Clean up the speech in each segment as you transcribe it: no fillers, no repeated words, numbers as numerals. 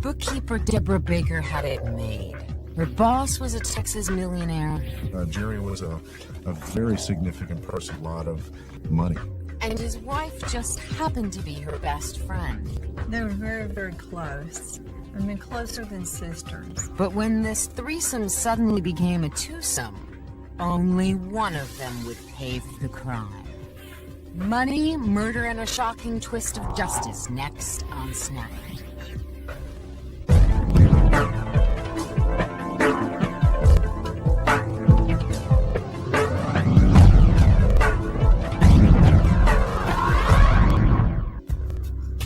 Bookkeeper Deborah Baker had it made. Her boss was a Texas millionaire. Jerry was a very significant person, a lot of money. And his wife just happened to be her best friend. They were very, very close. I mean, closer than sisters. But when this threesome suddenly became a twosome, only one of them would pay for the crime. Money, murder, and a shocking twist of justice next on Snapped.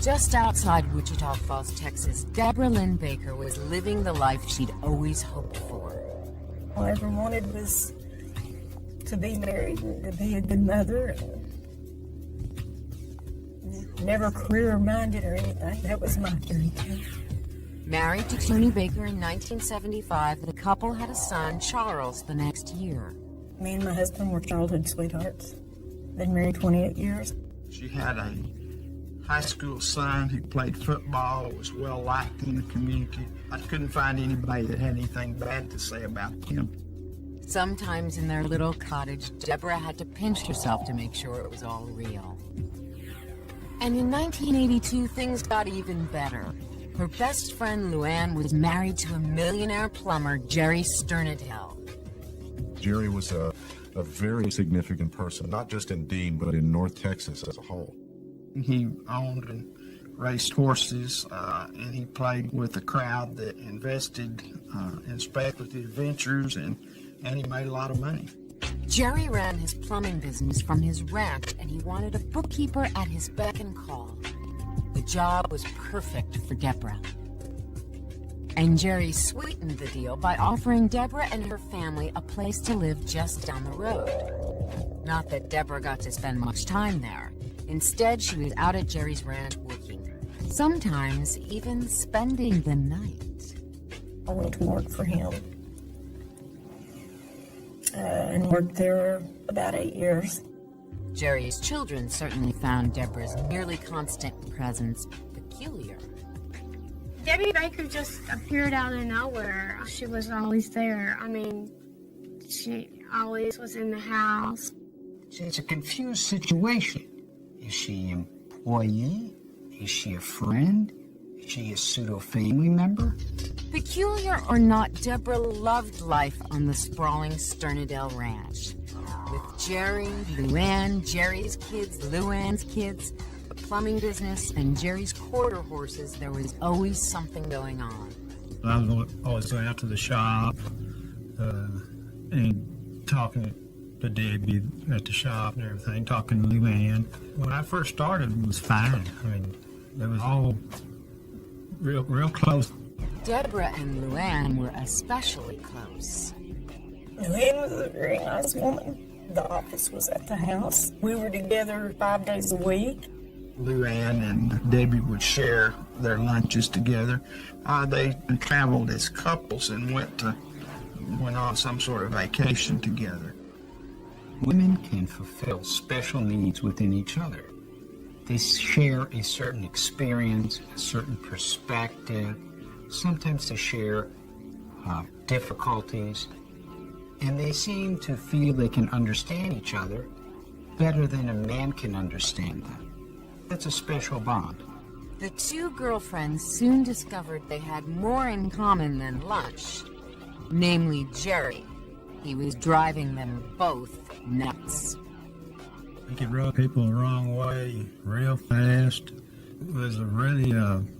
Just outside Wichita Falls, Texas, Deborah Lynn Baker was living the life she'd always hoped for. All I ever wanted was to be married and to be a good mother. Never career-minded or anything. That was my dream. Married to Tony Baker in 1975, the couple had a son, Charles, the next year. Me and my husband were childhood sweethearts. Been married 28 years. She had a high school son who played football, was well liked in the community. I couldn't find anybody that had anything bad to say about him. Sometimes in their little cottage, Deborah had to pinch herself to make sure it was all real. And in 1982, things got even better. Her best friend, Luann, was married to a millionaire plumber, Jerry Sternadell. Jerry was a very significant person, not just in Dean, but in North Texas as a whole. He owned and raced horses, and he played with a crowd that invested in speculative ventures, and he made a lot of money. Jerry ran his plumbing business from his ranch, and he wanted a bookkeeper at his beck and call. The job was perfect for Deborah. And Jerry sweetened the deal by offering Deborah and her family a place to live just down the road. Not that Deborah got to spend much time there. Instead, she was out at Jerry's ranch working, sometimes even spending the night. I went to work for him and worked there about 8 years. Jerry's children certainly found Deborah's nearly constant presence peculiar. Debbie Baker just appeared out of nowhere. She was always there. I mean, she always was in the house. It's a confused situation. Is she an employee? Is she a friend? Is she a pseudo-family member? Peculiar or not, Deborah loved life on the sprawling Sternadell Ranch. With Jerry, Luann, Jerry's kids, Luann's kids, the plumbing business, and Jerry's quarter horses, there was always something going on. I was always going out to the shop and talking to Debbie at the shop and everything, talking to Luann. When I first started, it was fine. I mean, it was all real close. Deborah and Luann were especially close. Luann was a very nice woman. The office was at the house. We were together 5 days a week. Luann and Debbie would share their lunches together. They traveled as couples and went on some sort of vacation together. Women can fulfill special needs within each other. They share a certain experience, a certain perspective. Sometimes they share difficulties, and they seem to feel they can understand each other better than a man can understand them. That's a special bond. The two girlfriends soon discovered they had more in common than lunch, namely Jerry. He was driving them both nuts. He could rub people the wrong way real fast. It was a really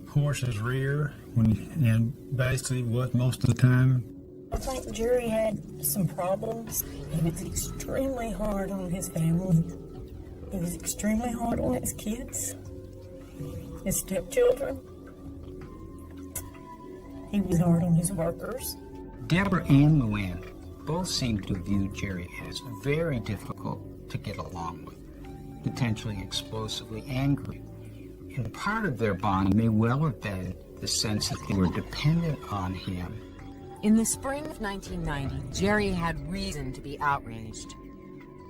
horse's rear, and basically what most of the time. I think Jerry had some problems. He was extremely hard on his family. He was extremely hard on his kids, his stepchildren. He was hard on his workers. Deborah and Luann both seemed to view Jerry as very difficult to get along with, potentially explosively angry. And part of their bond may well have been the sense that they were dependent on him. In the spring of 1990, Jerry had reason to be outraged.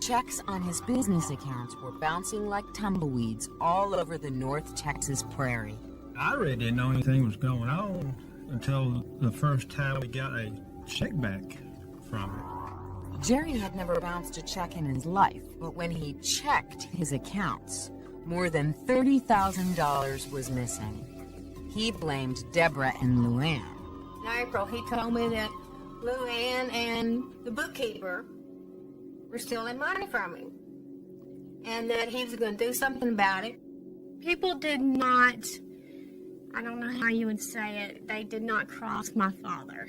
Checks on his business accounts were bouncing like tumbleweeds all over the North Texas prairie. I really didn't know anything was going on until the first time we got a check back from her. Jerry had never bounced a check in his life, but when he checked his accounts, more than $30,000 was missing. He blamed Deborah and Luann. In April, he told me that Luann and the bookkeeper were stealing money from him, and that he was going to do something about it. People did not, I don't know how you would say it, they did not cross my father.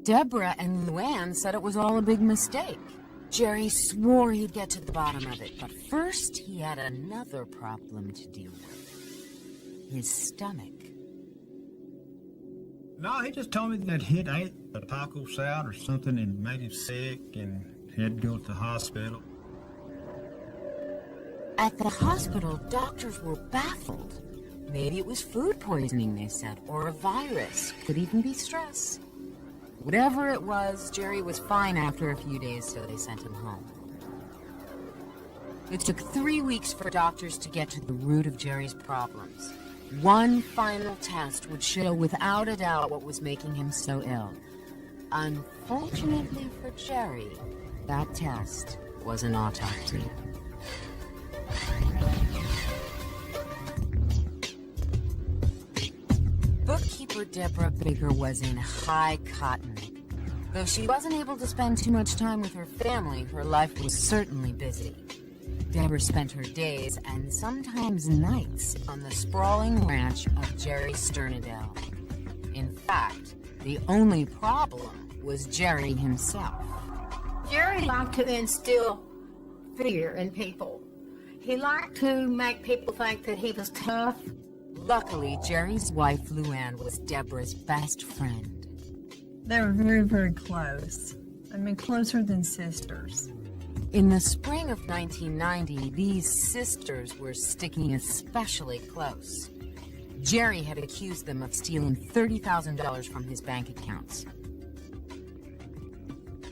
Deborah and Luann said it was all a big mistake. Jerry swore he'd get to the bottom of it, but first he had another problem to deal with. His stomach. No, he just told me that he'd ate a taco salad or something and made him sick and he had to go to the hospital. At the hospital, doctors were baffled. Maybe it was food poisoning, they said, or a virus. Could even be stress. Whatever it was, Jerry was fine after a few days, so they sent him home. It took 3 weeks for doctors to get to the root of Jerry's problems. One final test would show without a doubt what was making him so ill. Unfortunately for Jerry, that test was an autopsy. Bookkeeper Deborah Baker was in high cotton. Though she wasn't able to spend too much time with her family, her life was certainly busy. Deborah spent her days and sometimes nights on the sprawling ranch of Jerry Sternadel. In fact, the only problem was Jerry himself. Jerry liked to instill fear in people. He liked to make people think that he was tough. Luckily, Jerry's wife, Luann, was Deborah's best friend. They were very, very close. I mean, closer than sisters. In the spring of 1990, these sisters were sticking especially close. Jerry had accused them of stealing $30,000 from his bank accounts.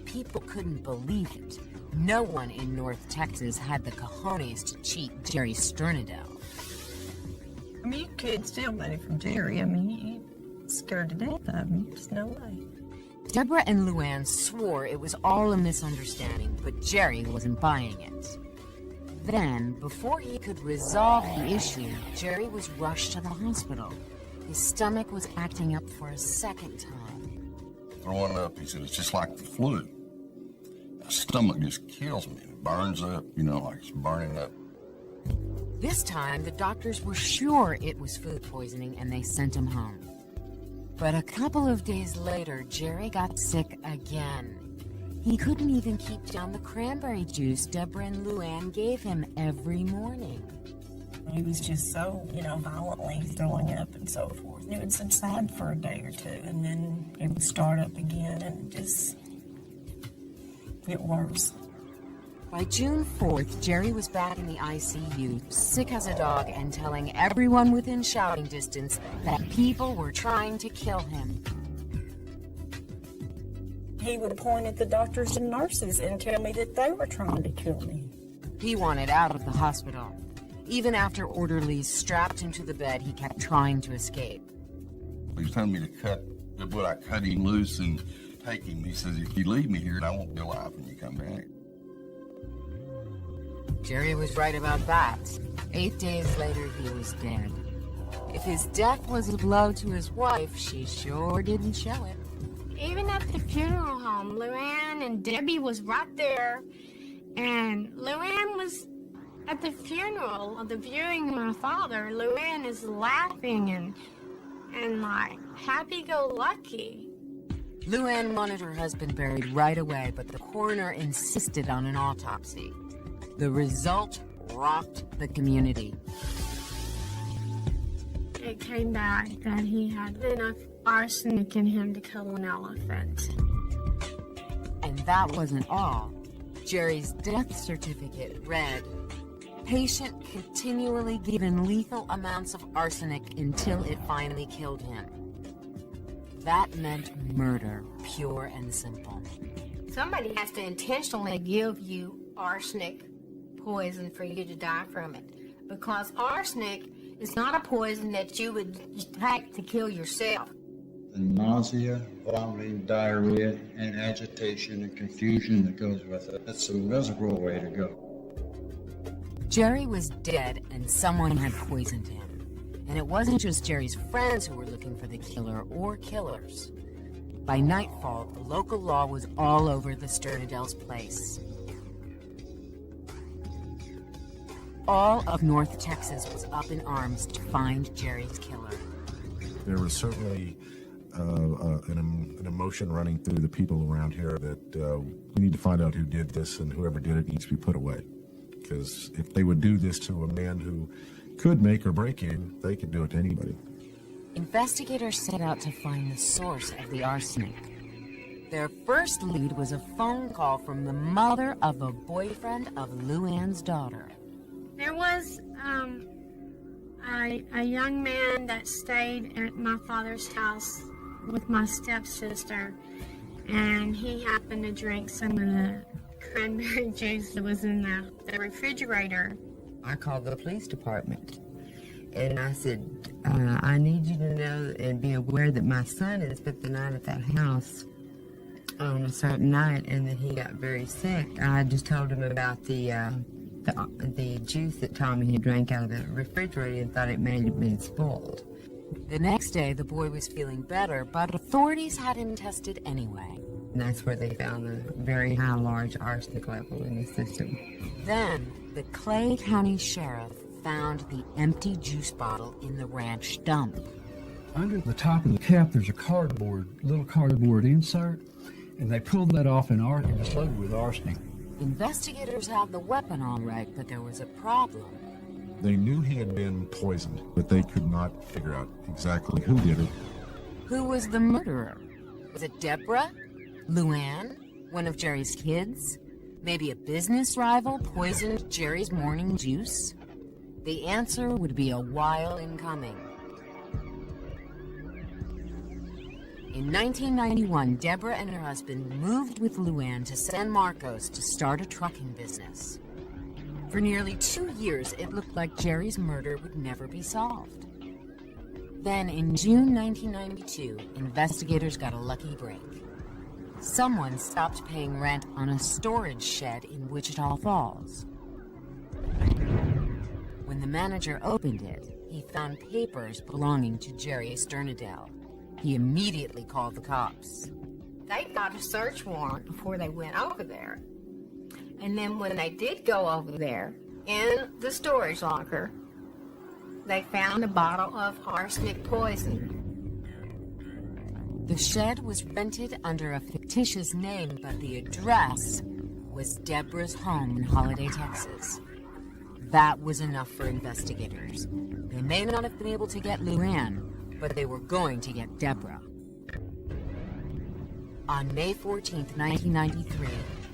People couldn't believe it. No one in North Texas had the cojones to cheat Jerry Sternadel. I mean, you could steal money from Jerry. I mean, you scared to death of him. There's no way. Deborah and Luann swore it was all a misunderstanding, but Jerry wasn't buying it. Then, before he could resolve the issue, Jerry was rushed to the hospital. His stomach was acting up for a second time. Throwing up, he said, it's just like the flu. My stomach just kills me. It burns up, like it's burning up. This time, the doctors were sure it was food poisoning and they sent him home. But a couple of days later, Jerry got sick again. He couldn't even keep down the cranberry juice Deborah and Luann gave him every morning. He was just so, violently throwing up and so forth. It would subside for a day or two, and then it would start up again and just get worse. By June 4th, Jerry was back in the ICU, sick as a dog, and telling everyone within shouting distance that people were trying to kill him. He would point at the doctors and nurses and tell me that they were trying to kill me. He wanted out of the hospital. Even after orderlies strapped him to the bed, he kept trying to escape. He was telling me to cut him loose and take him. He says, if you leave me here, I won't be alive when you come back. Jerry was right about that. 8 days later, he was dead. If his death was a blow to his wife, she sure didn't show it. Even at the funeral home, Luann and Debbie was right there, and Luann was at the funeral of the viewing of my father. Luann is laughing and like happy-go-lucky. Luann wanted her husband buried right away, but the coroner insisted on an autopsy. The result rocked the community. It came back that he had enough arsenic in him to kill an elephant. And that wasn't all. Jerry's death certificate read, patient continually given lethal amounts of arsenic until it finally killed him. That meant murder, pure and simple. Somebody has to intentionally give you arsenic poison for you to die from it, because arsenic It's not a poison that you would take to kill yourself. The nausea, vomiting, diarrhea, and agitation and confusion that goes with it. It's a miserable way to go. Jerry was dead and someone had poisoned him. And it wasn't just Jerry's friends who were looking for the killer or killers. By nightfall, the local law was all over the Sturnadell's place. All of North Texas was up in arms to find Jerry's killer. There was certainly an emotion running through the people around here that we need to find out who did this, and whoever did it needs to be put away. Because if they would do this to a man who could make or break in, they could do it to anybody. Investigators set out to find the source of the arsenic. Their first lead was a phone call from the mother of a boyfriend of Luann's daughter. There was a young man that stayed at my father's house with my stepsister, and he happened to drink some of the cranberry juice that was in the refrigerator. I called the police department, and I said, I need you to know and be aware that my son had spent the night at that house on a certain night, and that he got very sick. I just told him about the juice that Tommy had drank out of the refrigerator and thought it may have been spoiled. The next day, the boy was feeling better, but authorities had him tested anyway. And that's where they found a very high, large arsenic level in the system. Then, the Clay County Sheriff found the empty juice bottle in the ranch dump. Under the top of the cap, there's a little cardboard insert, and they pulled that off and it was loaded with arsenic. Investigators had the weapon all right, but there was a problem. They knew he had been poisoned, but they could not figure out exactly who did it. Who was the murderer? Was it Deborah? Luann? One of Jerry's kids? Maybe a business rival poisoned Jerry's morning juice? The answer would be a while in coming. In 1991, Deborah and her husband moved with Luann to San Marcos to start a trucking business. For nearly 2 years, it looked like Jerry's murder would never be solved. Then, in June 1992, investigators got a lucky break. Someone stopped paying rent on a storage shed in Wichita Falls. When the manager opened it, he found papers belonging to Jerry Sturnadell. He immediately called the cops. They got a search warrant before they went over there. And then when they did go over there, in the storage locker, they found a bottle of arsenic poison. The shed was rented under a fictitious name, but the address was Deborah's home in Holiday, Texas. That was enough for investigators. They may not have been able to get Luann, but they were going to get Deborah. On May 14th, 1993,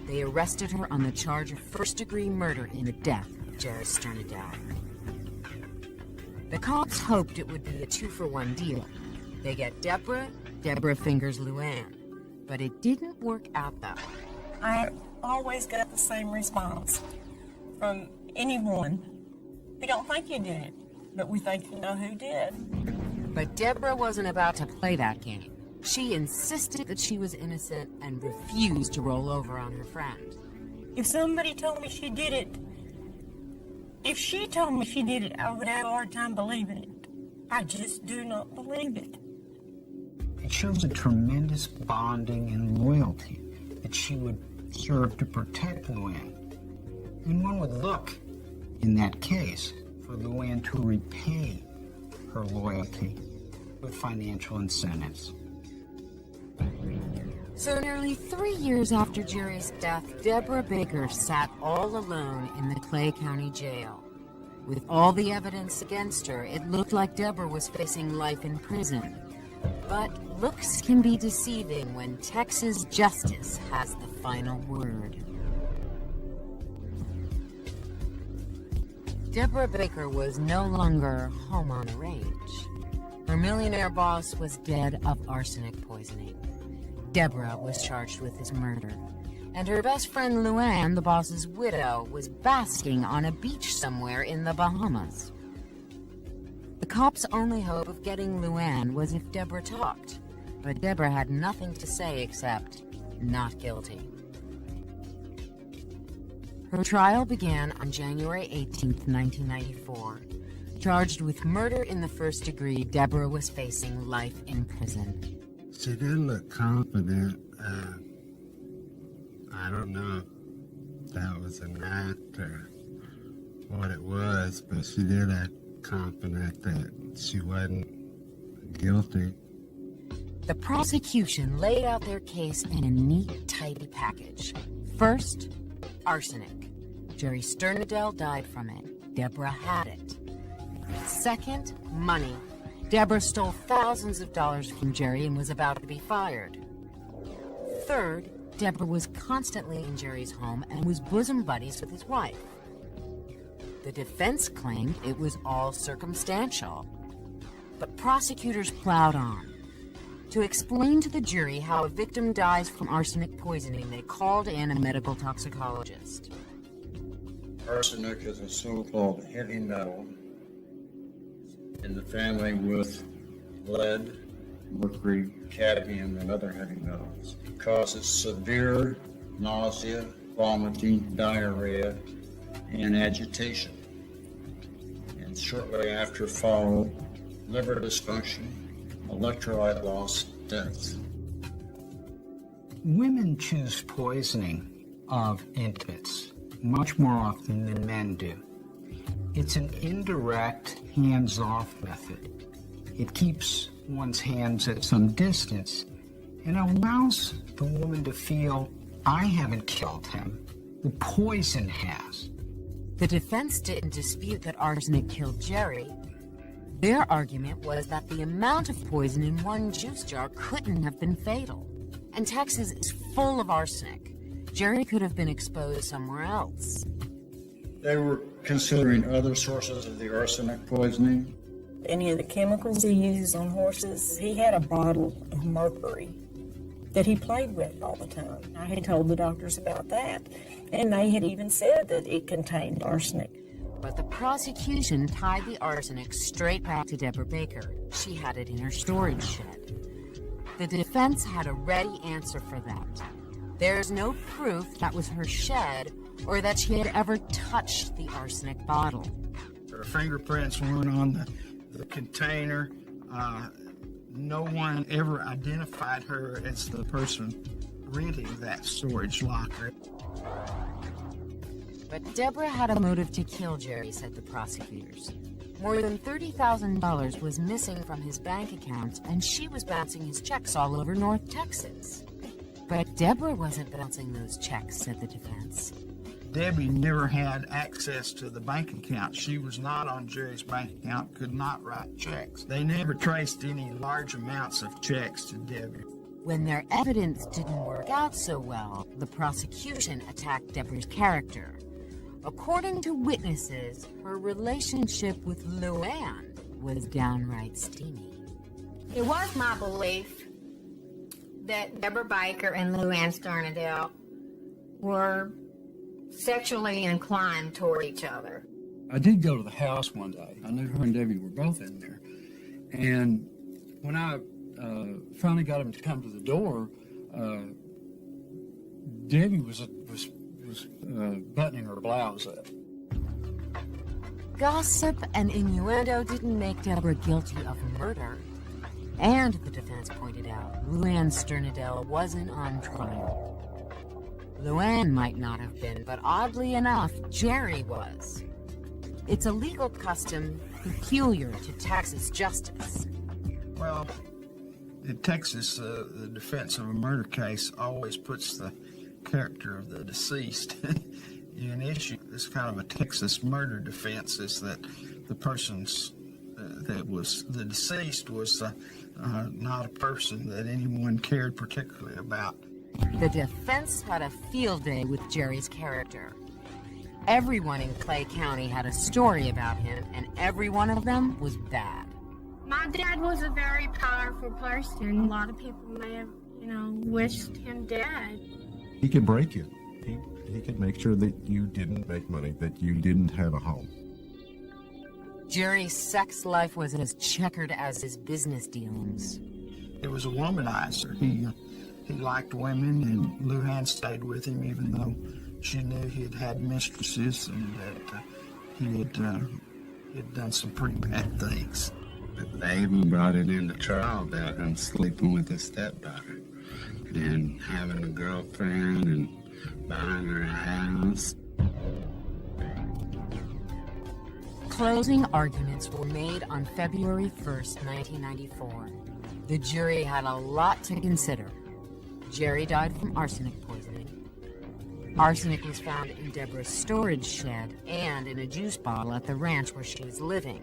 they arrested her on the charge of first-degree murder in the death of Jerry Sturnadell. The cops hoped it would be a 2-for-1 deal. They get Deborah, Deborah fingers Luann. But it didn't work out that way. I always got the same response from anyone. We don't think you did it, but we think you know who did. But Deborah wasn't about to play that game. She insisted that she was innocent and refused to roll over on her friend. If somebody told me she did it, if she told me she did it, I would have a hard time believing it. I just do not believe it. It shows a tremendous bonding and loyalty that she would serve to protect Luann. And one would look, in that case, for Luann to repay her loyalty with financial incentives. So nearly 3 years after Jerry's death, Deborah Baker sat all alone in the Clay County Jail. With all the evidence against her, it looked like Deborah was facing life in prison. But looks can be deceiving when Texas justice has the final word. Deborah Baker was no longer home on the range. Her millionaire boss was dead of arsenic poisoning. Deborah was charged with his murder. And her best friend Luann, the boss's widow, was basking on a beach somewhere in the Bahamas. cops' only hope of getting Luann was if Deborah talked, but Deborah had nothing to say except, not guilty. Her trial began on January 18th, 1994. Charged with murder in the first degree, Deborah was facing life in prison. She didn't look confident. I don't know if that was an act or what it was, but she did act confident that she wasn't guilty. The prosecution laid out their case in a neat, tidy package. First, arsenic. Jerry Sternadel died from it. Deborah had it. Second, money. Deborah stole thousands of dollars from Jerry and was about to be fired. Third, Deborah was constantly in Jerry's home and was bosom buddies with his wife. The defense claimed it was all circumstantial, but prosecutors plowed on. To explain to the jury how a victim dies from arsenic poisoning, they called in a medical toxicologist. Arsenic is a so-called heavy metal in the family with lead, mercury, cadmium, and other heavy metals. It causes severe nausea, vomiting, diarrhea, and agitation. And shortly after follow liver dysfunction, electrolyte loss, death. Women choose poisoning of intimates much more often than men do. It's an indirect, hands-off method. It keeps one's hands at some distance and allows the woman to feel, I haven't killed him, the poison has. The defense didn't dispute that arsenic killed Jerry. Their argument was that the amount of poison in one juice jar couldn't have been fatal. And Texas is full of arsenic. Jerry could have been exposed somewhere else. They were considering other sources of the arsenic poisoning. Any of the chemicals he uses on horses, he had a bottle of mercury that he played with all the time. I had told the doctors about that, and they had even said that it contained arsenic. But the prosecution tied the arsenic straight back to Deborah Baker. She had it in her storage shed. The defense had a ready answer for that. There's no proof that was her shed or that she had ever touched the arsenic bottle. Her fingerprints weren't on the container. No one ever identified her as the person renting that storage locker. But Deborah had a motive to kill Jerry, said the prosecutors. More than $30,000 was missing from his bank account, and she was bouncing his checks all over North Texas. But Deborah wasn't bouncing those checks, said the defense. Debbie never had access to the bank account. She was not on Jerry's bank account, could not write checks. They never traced any large amounts of checks to Debbie. When their evidence didn't work out so well, the prosecution attacked Deborah's character. According to witnesses, her relationship with Luann was downright steamy. It was my belief that Deborah Baker and Luann Sternadel were sexually inclined toward each other. I did go to the house one day. I knew her and Debbie were both in there. And when I finally got them to come to the door, Debbie was buttoning her blouse up. Gossip and innuendo didn't make Deborah guilty of murder. And, the defense pointed out, Luann Sternadel wasn't on trial. Luann might not have been, but oddly enough, Jerry was. It's a legal custom peculiar to Texas justice. Well, in Texas, the defense of a murder case always puts the character of the deceased in issue. It's kind of a Texas murder defense, is that the person's that was the deceased was not a person that anyone cared particularly about. The defense had a field day with Jerry's character. Everyone in Clay County had a story about him, and every one of them was bad. My dad was a very powerful person. A lot of people may have, wished him dead. He could break you. He could make sure that you didn't make money, that you didn't have a home. Jerry's sex life was as checkered as his business dealings. He was a womanizer. He liked women, and Luann stayed with him even though she knew he had had mistresses and that he had done some pretty bad things. But they even brought it into trial about him sleeping with his stepdaughter and having a girlfriend and buying her a house. Closing arguments were made on February 1st, 1994. The jury had a lot to consider. Jerry died from arsenic poisoning. Arsenic was found in Deborah's storage shed and in a juice bottle at the ranch where she was living.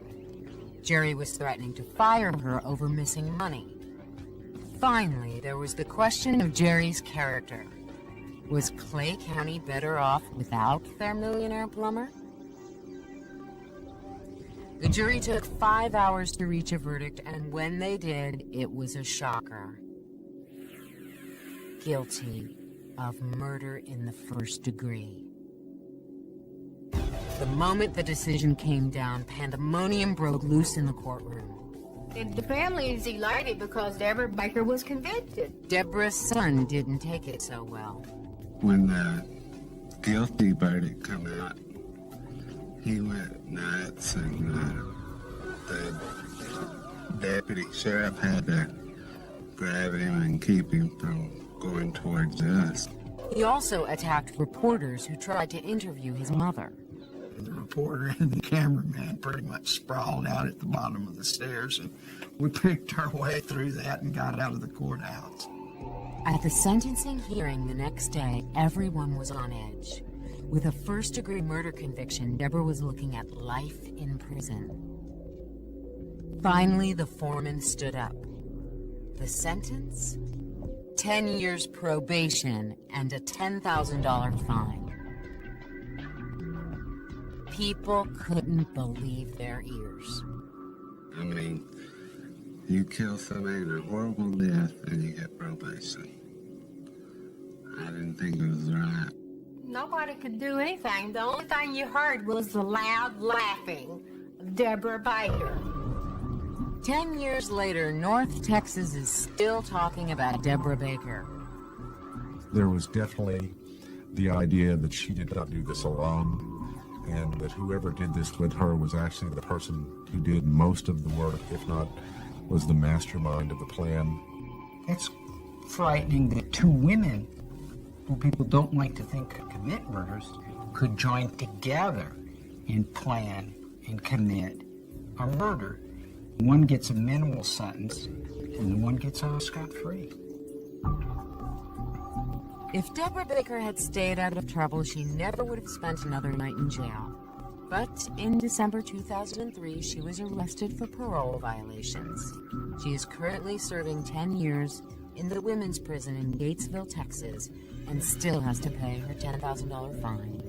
Jerry was threatening to fire her over missing money. Finally, there was the question of Jerry's character. Was Clay County better off without their millionaire plumber? The jury took 5 hours to reach a verdict, and when they did, it was a shocker. Guilty of murder in the first degree. The moment the decision came down, pandemonium broke loose in the courtroom. And the family is elated because Deborah Baker was convicted. Deborah's son didn't take it so well. When the guilty verdict came out, he went nuts, and the deputy sheriff had to grab him and keep him from going towards us. He also attacked reporters who tried to interview his mother. The reporter and the cameraman pretty much sprawled out at the bottom of the stairs, and we picked our way through that and got out of the courthouse. At the sentencing hearing the next day, everyone was on edge. With a first-degree murder conviction, Deborah was looking at life in prison. Finally, the foreman stood up. The sentence? 10 years probation and a $10,000 fine. People couldn't believe their ears. I mean, you kill somebody in a horrible death and you get probation. I didn't think it was right. Nobody could do anything. The only thing you heard was the loud laughing of Deborah Baker. 10 years later, North Texas is still talking about Deborah Baker. There was definitely the idea that she did not do this alone, and that whoever did this with her was actually the person who did most of the work, if not was the mastermind of the plan. It's frightening that two women who people don't like to think could commit murders could join together and plan and commit a murder. One gets a minimal sentence and the one gets off scot-free. If Deborah Baker had stayed out of trouble, she never would have spent another night in jail. But in December 2003, she was arrested for parole violations. She is currently serving 10 years in the women's prison in Gatesville, Texas, and still has to pay her $10,000 fine.